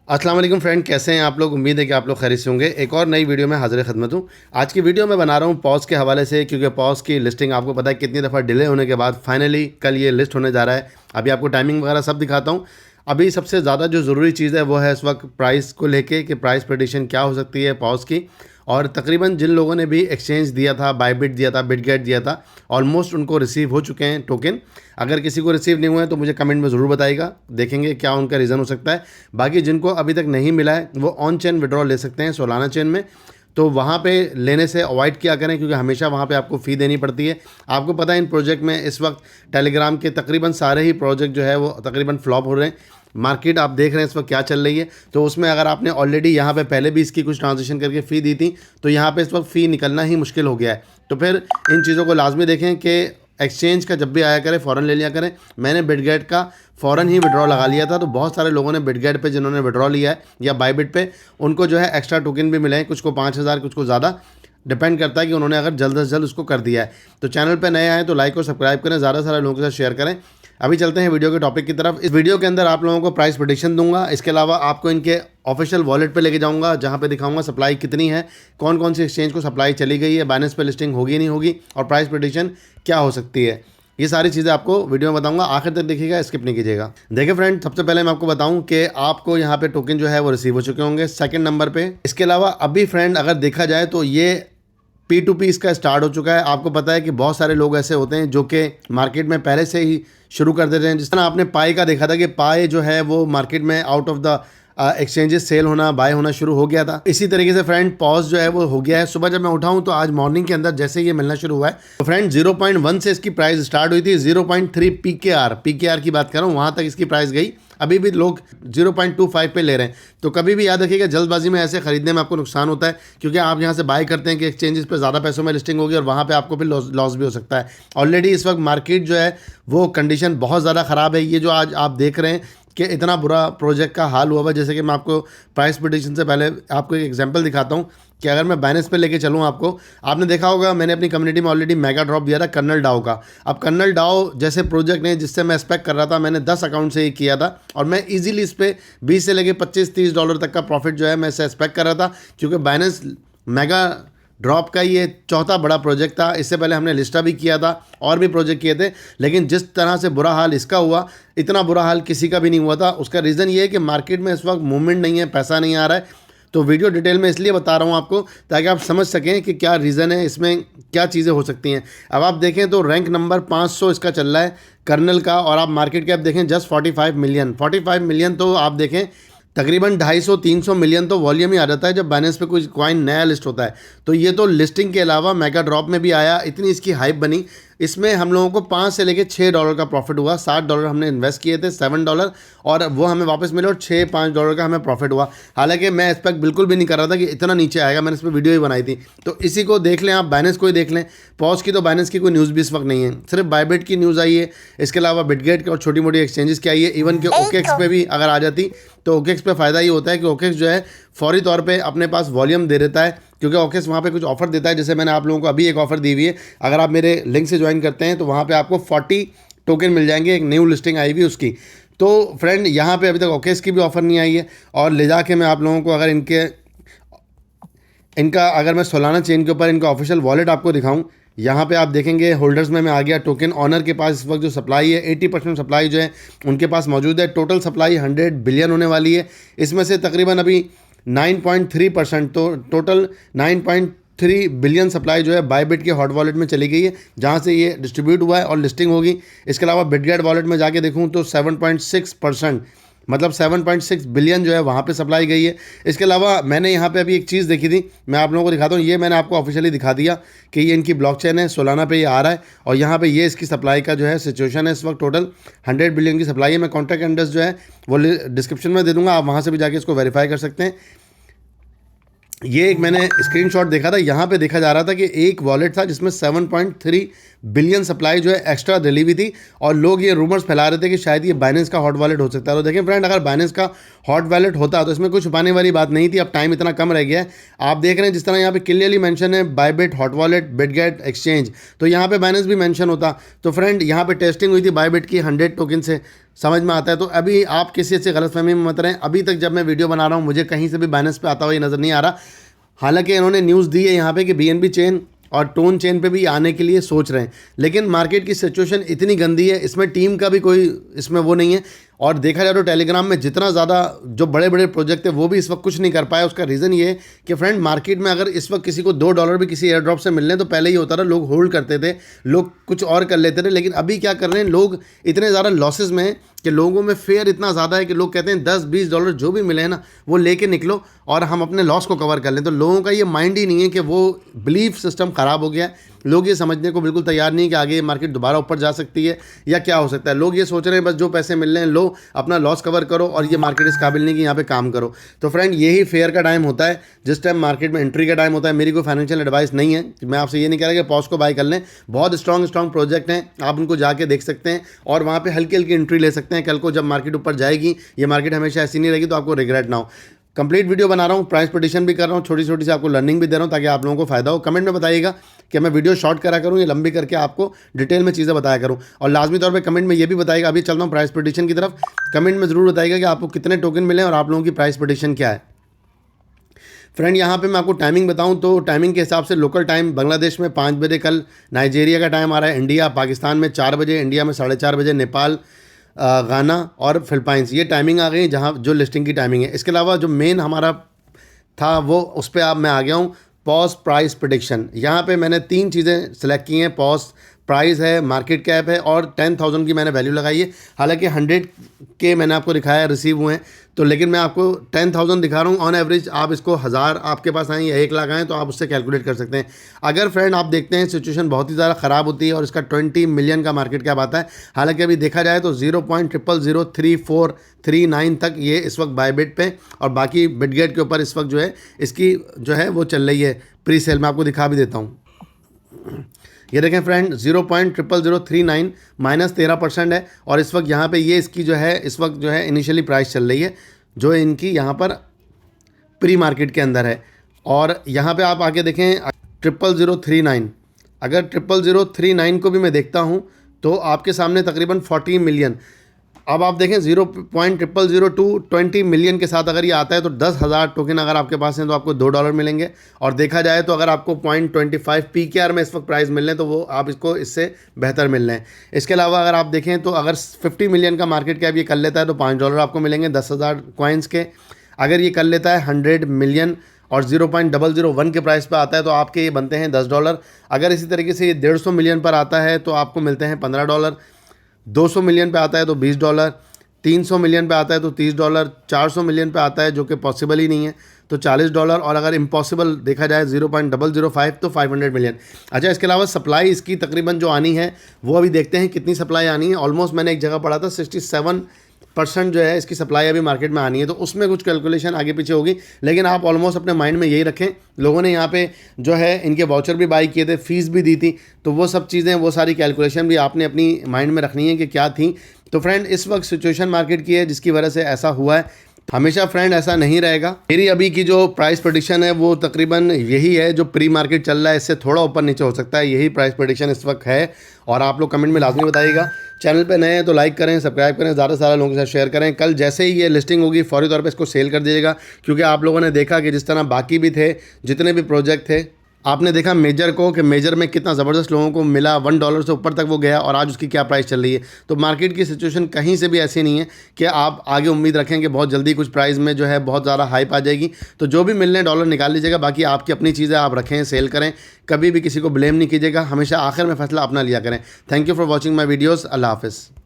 अस्सलाम वालेकुम फ्रेंड, कैसे हैं आप लोग। उम्मीद है कि आप लोग खैरियत से होंगे। एक और नई वीडियो में हाजिर खिदमत हूँ। आज की वीडियो मैं बना रहा हूँ पॉज के हवाले से, क्योंकि पॉज की लिस्टिंग आपको पता है कितनी दफ़ा डिले होने के बाद फाइनली कल ये लिस्ट होने जा रहा है। अभी आपको टाइमिंग वगैरह सब दिखाता हूँ। अभी सबसे ज़्यादा जो ज़रूरी चीज़ है वो है इस वक्त प्राइस को लेके कि प्राइस प्रेडिक्शन क्या हो सकती है पॉज की। और तकरीबन जिन लोगों ने भी एक्सचेंज दिया था, बायबिट दिया था, बिटगेट दिया था, ऑलमोस्ट उनको रिसीव हो चुके हैं टोकन। अगर किसी को रिसीव नहीं हुआ है तो मुझे कमेंट में ज़रूर बताइएगा, देखेंगे क्या उनका रीज़न हो सकता है। बाकी जिनको अभी तक नहीं मिला है वो ऑन चेन विड्रॉल ले सकते हैं सोलाना चेन में। तो वहाँ पे लेने से अवॉइड किया करें, क्योंकि हमेशा वहाँ पे आपको फ़ी देनी पड़ती है। आपको पता है इन प्रोजेक्ट में इस वक्त टेलीग्राम के तकरीबन सारे ही प्रोजेक्ट जो है वो तकरीबन फ्लॉप हो रहे हैं। मार्केट आप देख रहे हैं इस वक्त क्या चल रही है। तो उसमें अगर आपने ऑलरेडी यहाँ पे पहले भी इसकी कुछ ट्रांजेक्शन करके फ़ी दी थी तो यहाँ पे इस वक्त फ़ी निकलना ही मुश्किल हो गया है। तो फिर इन चीज़ों को लाजमी देखें कि एक्सचेंज का जब भी आया करें फ़ौरन ले लिया करें। मैंने बिटगेट का फ़ौरन ही विड्रॉ लगा लिया था, तो बहुत सारे लोगों ने बिटगेट पे जिन्होंने विड्रॉ लिया है या बायबिट पे, उनको जो है एक्स्ट्रा टोकन भी मिले हैं। कुछ को 5,000, कुछ को ज़्यादा, डिपेंड करता है कि उन्होंने अगर जल्द से जल्द उसको कर दिया है। तो चैनल पे नए आए तो लाइक और सब्सक्राइब करें, ज़्यादा से ज़्यादा लोगों के साथ शेयर करें। अभी चलते हैं वीडियो के टॉपिक की तरफ। इस वीडियो के अंदर आप लोगों को प्राइस प्रेडिक्शन दूंगा, इसके अलावा आपको इनके ऑफिशियल वॉलेट पे लेके जाऊंगा जहां पे दिखाऊंगा सप्लाई कितनी है, कौन कौन सी एक्सचेंज को सप्लाई चली गई है, बाइनेंस पे लिस्टिंग होगी नहीं होगी, और प्राइस प्रेडिक्शन क्या हो सकती है। ये सारी चीज़ें आपको वीडियो में बताऊंगा, आखिर तक देखिएगा, स्किप नहीं कीजिएगा। देखिए फ्रेंड, सबसे पहले मैं आपको बताऊं कि आपको यहाँ पे टोकन जो है वो रिसीव हो चुके होंगे सेकंड नंबर पे। इसके अलावा अभी फ्रेंड अगर देखा जाए तो ये P2P इसका स्टार्ट हो चुका है। आपको पता है कि बहुत सारे लोग ऐसे होते हैं जो कि मार्केट में पहले से ही शुरू कर देते हैं। जिस तरह आपने पाई का देखा था कि पाई जो है वो मार्केट में out of the exchanges sell होना, बाय होना शुरू हो गया था। इसी तरीके से फ्रेंड पॉज जो है वो हो गया है। सुबह जब मैं उठाऊं तो आज मॉर्निंग के अंदर जैसे ये मिलना शुरू हुआ है, तो फ्रेंड 0.1 से इसकी प्राइस स्टार्ट हुई थी। 0.3 PKR की बात कर रहा हूँ, वहाँ तक इसकी प्राइस गई। अभी भी लोग 0.25 पे ले रहे हैं। तो कभी भी याद रखिएगा, जल्दबाजी में ऐसे खरीदने में आपको नुकसान होता है, क्योंकि आप यहाँ से बाय करते हैं कि एक्सचेंजेस पे ज़्यादा पैसों में लिस्टिंग होगी और वहाँ पे आपको फिर लॉस भी हो सकता है। ऑलरेडी इस वक्त मार्केट जो है वो कंडीशन बहुत ज़्यादा ख़राब है। ये जो आज आप देख रहे हैं कि इतना बुरा प्रोजेक्ट का हाल हुआ है, जैसे कि मैं आपको प्राइस प्रेडिक्शन से पहले आपको एक एग्जांपल दिखाता हूँ कि अगर मैं बाइनेंस पे लेके चलूँ, आपको आपने देखा होगा मैंने अपनी कम्युनिटी में ऑलरेडी मेगा ड्रॉप दिया था कर्नल डाओ का। अब कर्नल डाओ जैसे प्रोजेक्ट ने जिससे मैं एक्सपेक्ट कर रहा था, मैंने 10 अकाउंट से ही किया था और मैं इजीली इस पर 20 से लेके $25-30 तक का प्रॉफिट जो है मैं इसे एक्सपेक्ट कर रहा था, क्योंकि बाइनेंस मेगा ड्रॉप का ये चौथा बड़ा प्रोजेक्ट था। इससे पहले हमने लिस्टा भी किया था और भी प्रोजेक्ट किए थे, लेकिन जिस तरह से बुरा हाल इसका हुआ, इतना बुरा हाल किसी का भी नहीं हुआ था। उसका रीज़न ये है कि मार्केट में इस वक्त मूवमेंट नहीं है, पैसा नहीं आ रहा है। तो वीडियो डिटेल में इसलिए बता रहा हूँ आपको ताकि आप समझ सकें कि क्या रीज़न है, इसमें क्या चीज़ें हो सकती हैं। अब आप देखें तो रैंक नंबर 500 इसका चल रहा है कर्नल का, और आप मार्केट कैप देखें जस्ट 45 मिलियन। तो आप देखें तकरीबन 250-300 मिलियन तो वॉल्यूम ही आ जाता है जब बाइनेंस पे कोई कॉइन नया लिस्ट होता है। तो ये तो लिस्टिंग के अलावा मेगा ड्रॉप में भी आया, इतनी इसकी हाइप बनी। इसमें हम लोगों को 5 से लेके $6 का प्रॉफिट हुआ। $60 हमने इन्वेस्ट किए थे, $7 और वो हमें वापस मिले, और $5 का हमें प्रॉफिट हुआ। हालांकि मैं एक्सपेक्ट बिल्कुल भी नहीं कर रहा था कि इतना नीचे आएगा, मैंने इस पर वीडियो ही बनाई थी। तो इसी को देख लें आप, बाइनेंस को ही देख लें। पॉज की तो बाइनेंस की कोई न्यूज़ भी इस वक्त नहीं है, सिर्फ बायबिट की न्यूज़ आई है। इसके अलावा बिटगेट की और छोटी मोटी एक्सचेंजेस की आई है। इवन के ओकेक्स पे भी अगर आ जाती तो ओकेक्स पे फ़ायदा ये होता है कि ओकेक्स जो है फौरी तौर पे अपने पास वॉल्यूम दे देता है, क्योंकि ओकेक्स वहाँ पे कुछ ऑफर देता है। जैसे मैंने आप लोगों को अभी एक ऑफ़र दी हुई है, अगर आप मेरे लिंक से ज्वाइन करते हैं तो वहाँ पे आपको 40 टोकन मिल जाएंगे, एक न्यू लिस्टिंग आई हुई उसकी। तो फ्रेंड यहाँ पे अभी तक ओकेक्स की भी ऑफ़र नहीं आई है। और ले जाके मैं आप लोगों को अगर इनका अगर मैं सोलाना चेन के ऊपर इनका ऑफिशियल वॉलेट आपको दिखाऊं, यहाँ पे आप देखेंगे होल्डर्स में मैं आ गया। टोकन ऑनर के पास इस वक्त जो सप्लाई है 80% सप्लाई जो है उनके पास मौजूद है। टोटल सप्लाई 100 बिलियन होने वाली है। इसमें से तकरीबन अभी 9.3%, तो टोटल 9.3 बिलियन सप्लाई जो है बायबिट के हॉट वॉलेट में चली गई है, जहाँ से ये डिस्ट्रीब्यूट हुआ है और लिस्टिंग होगी। इसके अलावा बिटगेट वॉलेट में जाके देखूँ तो 7.6%, मतलब 7.6 बिलियन जो है वहाँ पे सप्लाई गई है। इसके अलावा मैंने यहाँ पे अभी एक चीज़ देखी थी, मैं आप लोगों को दिखाता हूँ। ये मैंने आपको ऑफिशियली दिखा दिया कि ये इनकी ब्लॉकचेन है, सोलाना पे ये आ रहा है, और यहाँ पे ये इसकी सप्लाई का जो है सिचुएशन है। इस वक्त टोटल 100 बिलियन की सप्लाई है। मैं कॉन्टैक्ट एड्रेस जो है वो डिस्क्रिप्शन में दे दूँगा, आप वहाँ से भी जाके इसको वेरीफाई कर सकते हैं। ये एक मैंने स्क्रीनशॉट देखा था, यहाँ पे देखा जा रहा था कि एक वॉलेट था जिसमें 7.3 बिलियन सप्लाई जो है एक्स्ट्रा डली हुई थी, और लोग ये रूमर्स फैला रहे थे कि शायद ये बाइनेंस का हॉट वॉलेट हो सकता है। तो देखें फ्रेंड, अगर बाइनेंस का हॉट वॉलेट होता तो इसमें कुछ छुपाने वाली बात नहीं थी। अब टाइम इतना कम रह गया है, आप देख रहे हैं जिस तरह यहाँ पे क्लियरली मेंशन है Bybit, hot wallet, Bitget, exchange, तो यहाँ पे बाइनेंस भी मेंशन होता। तो फ्रेंड यहाँ पे टेस्टिंग हुई थी बायबिट की 100 टोकन से, समझ में आता है। तो अभी आप किसी से गलतफहमी में मत रहें। अभी तक जब मैं वीडियो बना रहा हूँ मुझे कहीं से भी बाइनेंस पे आता हुआ ये नज़र नहीं आ रहा। हालांकि इन्होंने न्यूज़ दी है यहाँ पे कि BNB चेन और टोन चेन पे भी आने के लिए सोच रहे हैं, लेकिन मार्केट की सिचुएशन इतनी गंदी है, इसमें टीम का भी कोई इसमें वो नहीं है। और देखा जाए तो टेलीग्राम में जितना ज़्यादा जो बड़े बड़े प्रोजेक्ट है वो भी इस वक्त कुछ नहीं कर पाए। उसका रीज़न ये है कि फ्रेंड मार्केट में अगर इस वक्त किसी को $2 भी किसी एयर ड्रॉप से मिलने तो पहले ही होता था, लोग होल्ड करते थे, लोग कुछ और कर लेते थे। लेकिन अभी क्या कर रहे हैं, लोग इतने ज़्यादा लॉसेस में हैं कि लोगों में फेयर इतना ज़्यादा है कि लोग कहते हैं $10-20 जो भी मिले हैं ना वो लेके निकलो और हम अपने लॉस को कवर कर लें। तो लोगों का ये माइंड ही नहीं है कि वो बिलीफ सिस्टम ख़राब हो गया है। लोग ये समझने को बिल्कुल तैयार नहीं है कि आगे ये मार्केट दोबारा ऊपर जा सकती है या क्या हो सकता है। लोग ये सोच रहे हैं बस जो पैसे मिल रहे हैं लो अपना लॉस कवर करो और ये मार्केट इस काबिल नहीं कि यहाँ पे काम करो। तो फ्रेंड यही फेयर का टाइम होता है, जिस टाइम मार्केट में एंट्री का टाइम होता है। मेरी कोई फाइनेंशियल एडवाइस नहीं है, मैं आपसे ये नहीं कह रहा कि पॉज को बाय कर लें। बहुत स्ट्रॉन्ग प्रोजेक्ट हैं, आप उनको जाके देख सकते हैं और वहाँ पर हल्की हल्की एंट्री ले सकते हैं। कल को जब मार्केट ऊपर जाएगी, ये मार्केट हमेशा ऐसी नहीं रहेगी, तो आपको रिग्रेट ना हो। कंप्लीट वीडियो बना रहा हूँ, प्राइस प्रेडिक्शन भी कर रहा हूँ, छोटी छोटी सी आपको लर्निंग भी दे रहा हूँ ताकि आप लोगों को फायदा हो। कमेंट में बताइएगा कि मैं वीडियो शॉर्ट करा करूँ या लंबी करके आपको डिटेल में चीज़ें बताया करूँ। और लाजमी तौर पे कमेंट में ये भी बताइएगा, अभी चल रहा हूँ प्राइस प्रेडिक्शन की तरफ, कमेंट में ज़रूर बताइएगा कि आपको कितने टोकन मिले और आप लोगों की प्राइस प्रेडिक्शन क्या है। फ्रेंड यहाँ पे मैं आपको टाइमिंग बताऊँ तो टाइमिंग के हिसाब से लोकल टाइम बांग्लादेश में 5 बजे, कल नाइजीरिया का टाइम आ रहा है, इंडिया पाकिस्तान में 4 बजे, इंडिया में 4:30 बजे, नेपाल, गाना और फिलिपाइंस, ये टाइमिंग आ गई जहाँ जो लिस्टिंग की टाइमिंग है। इसके अलावा जो मेन हमारा था वो उस पर अब मैं आ गया हूँ, पॉज प्राइस प्रेडिक्शन। यहाँ पे मैंने 3 चीज़ें सेलेक्ट की हैं, पॉज प्राइस है, मार्केट कैप है और 10,000 की मैंने वैल्यू लगाई है। हालांकि 100 के मैंने आपको दिखाया रिसीव हुए हैं, तो लेकिन मैं आपको 10,000 दिखा रहा हूँ। ऑन एवरेज आप इसको 1000 आपके पास आए या 1 लाख आए तो आप उससे कैलकुलेट कर सकते हैं। अगर फ्रेंड आप देखते हैं सिचुएशन बहुत ही ज़्यादा ख़राब होती है और इसका 20 मिलियन का मार्केट कैप आता है, हालांकि अभी देखा जाए तो 0.000339 तक ये इस वक्त बायबिट पे और बाकी बिटगेट के ऊपर इस वक्त जो है इसकी जो है वो चल रही है प्री सेल। मैं आपको दिखा भी देता हूँ, ये देखें फ्रेंड 0.0039 -13% है और इस वक्त यहाँ पे ये इसकी जो है इस वक्त जो है इनिशियली प्राइस चल रही है जो इनकी यहाँ पर प्री मार्केट के अंदर है। और यहाँ पे आप आके देखें 00039, अगर 00039 को भी मैं देखता हूँ तो आपके सामने तकरीबन 40 मिलियन। अब आप देखें 0.0002 20 मिलियन के साथ अगर ये आता है तो 10,000 टोकन अगर आपके पास हैं तो आपको $2 मिलेंगे। और देखा जाए तो अगर आपको 0.25 PKR में इस वक्त प्राइस मिल रहे हैं तो वो आप इसको इससे बेहतर मिल रहे हैं। इसके अलावा अगर आप देखें तो अगर 50 मिलियन का मार्केट कैप ये कर लेता है तो $5 आपको मिलेंगे 10,000 कॉइन्स के। अगर ये कर लेता है 100 मिलियन और 0.001 के प्राइस पे आता है तो आपके ये बनते हैं $10। अगर इसी तरीके से ये 150 मिलियन पर आता है तो आपको मिलते हैं $15। 200 मिलियन पे आता है तो $20, 300 मिलियन पे आता है तो $30, 400 मिलियन पे आता है जो कि पॉसिबल ही नहीं है तो $40, और अगर इम्पॉसिबल देखा जाए 0.005 तो 500 मिलियन। अच्छा, इसके अलावा सप्लाई इसकी तकरीबन जो आनी है वो अभी देखते हैं कितनी सप्लाई आनी है। ऑलमोस्ट मैंने एक जगह पढ़ा था 67% जो है इसकी सप्लाई अभी मार्केट में आनी है, तो उसमें कुछ कैलकुलेशन आगे पीछे होगी, लेकिन आप ऑलमोस्ट अपने माइंड में यही रखें। लोगों ने यहाँ पे जो है इनके वाउचर भी बाई किए थे, फीस भी दी थी, तो वो सब चीज़ें वो सारी कैलकुलेशन भी आपने अपनी माइंड में रखनी है कि क्या थी। तो फ्रेंड इस वक्त सिचुएशन मार्केट की है जिसकी वजह से ऐसा हुआ है। हमेशा फ्रेंड ऐसा नहीं रहेगा। मेरी अभी की जो प्राइस प्रेडिक्शन है वो तकरीबन यही है, जो प्री मार्केट चल रहा है इससे थोड़ा ऊपर नीचे हो सकता है, यही प्राइस प्रेडिक्शन इस वक्त है। और आप लोग कमेंट में लाजमी बताइएगा। चैनल पे नए हैं तो लाइक करें, सब्सक्राइब करें, ज़्यादा से ज़्यादा लोगों के साथ शेयर करें। कल जैसे ही ये लिस्टिंग होगी फौरी तौर पे इसको सेल कर दीजिएगा, क्योंकि आप लोगों ने देखा कि जिस तरह बाकी भी थे जितने भी प्रोजेक्ट थे, आपने देखा मेजर को कि मेजर में कितना ज़बरदस्त लोगों को मिला, $1 से ऊपर तक वो गया और आज उसकी क्या प्राइस चल रही है। तो मार्केट की सिचुएशन कहीं से भी ऐसी नहीं है कि आप आगे उम्मीद रखें कि बहुत जल्दी कुछ प्राइस में जो है बहुत ज़्यादा हाइप आ जाएगी। तो जो भी मिलने डॉलर निकाल लीजिएगा, बाकी आपकी अपनी चीज़ें आप रखें, सेल करें, कभी भी किसी को ब्लेम नहीं कीजिएगा, हमेशा आखिर में फैसला अपना लिया करें। Thank you for watching my videos. Allah हाफ़िज़।